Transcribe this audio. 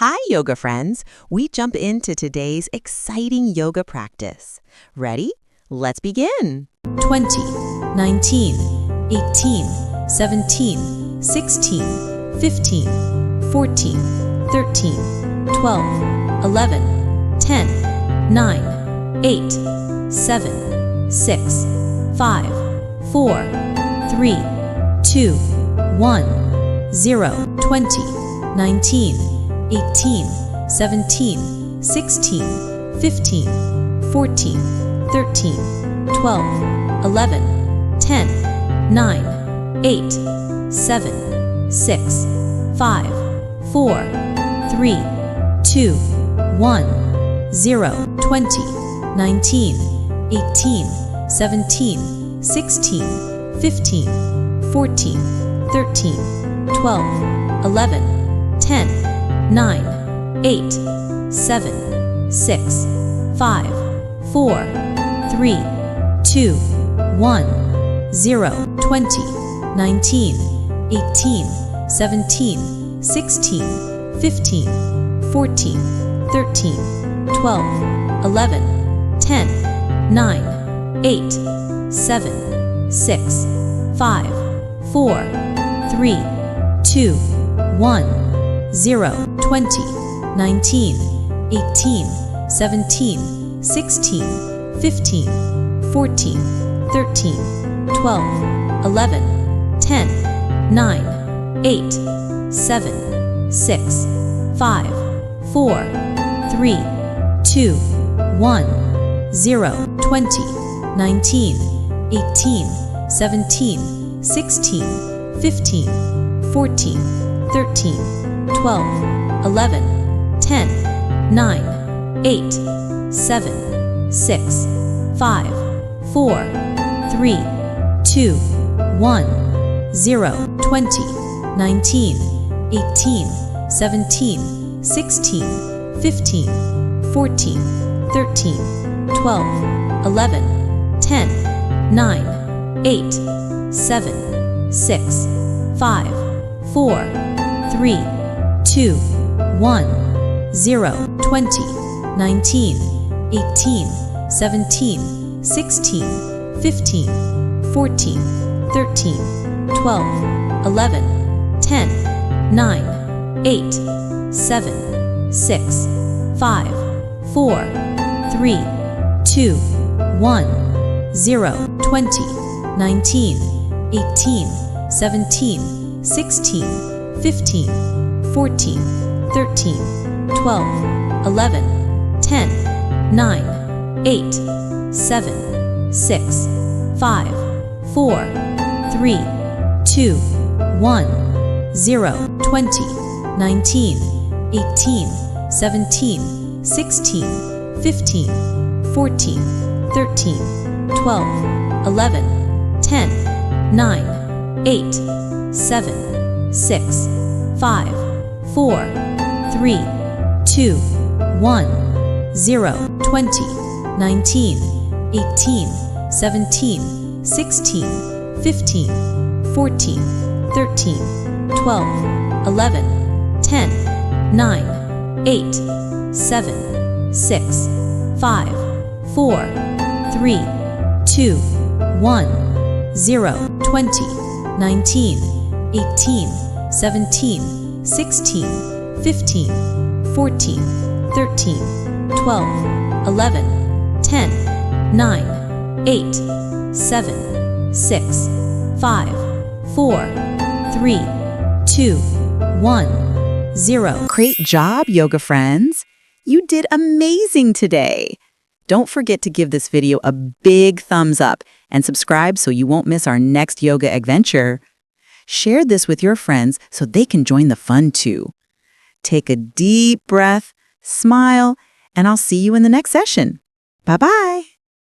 Hi, yoga friends. We jump into today's exciting yoga practice. Ready? Let's begin. 20, 19, 18, 17, 16, 15, 14, 13, 12, 11, 10, 9, 8, 7, 6, 5, 4, 3, 2, 1, 0, 20, 19, 18, 17, 16, 15, 14, 13, 12, 11, 10, 9, 8, 7, 6, 5, 4, 3, 2, 1, 0, 20, 19, 18, 17, 16, 15, 14, 13, 12, 11, 10, 9, 8, 7, 6, 5, 4, 3, 2, 1, 0, 20, 19, 18, 17, 16, 15, 14, 13, 12, 11, 10, 9, 8, 7, 6, 5, 4, 3, 2, 1, 0, 20, 19, 18, 17, 16, 15, 14, 13, 12, 11, 10, 9, 8, 7, 6, 5, 4, 3, 2, 1, 0, 20, 19, 18, 17, 16, 15, 14, 13, 12, 11, 10, 9, 8, 7, 6, 5, 4, 3, 2, 1, 0, 20, 19, 18, 17, 16, 15, 14, 13, 12, 11, 10, 9, 8, 7, 6, 5, 4, 3, 2, 1, 0, 20, 19, 18, 17, 16, 15, 14, 13, 12, 11, 10, 9, 8, 7, 6, 5, 4, 3, 2, 1, 0, 20, 19, 18, 17, 16, 15, 14, 13, 12, 11, 10, 9, 8, 7, 6, 5, 4, 3, 2, 1, 0, 20, 19, 18, 17, 16, 15, 14, 13, 12, 11, 10, 9, 8, 7, 6, 5, 4, 3, 2, 1, 0, 20, 19, 18, 17, 16, 15, 14, 13, 12, 11, 10, 9, 8, 7, 6, 5, 4, 3, 2, 1, 0, 20, 19, 18, 17, 16, 15, 14, 13, 12, 11, 10, 9, 8, 7, 6, 5, 4, 3, 2, 1, 0. Great job, yoga friends. You did amazing today. Don't forget to give this video a big thumbs up and subscribe so you won't miss our next yoga adventure. Share this with your friends so they can join the fun too. Take a deep breath, smile, and I'll see you in the next session. Bye-bye.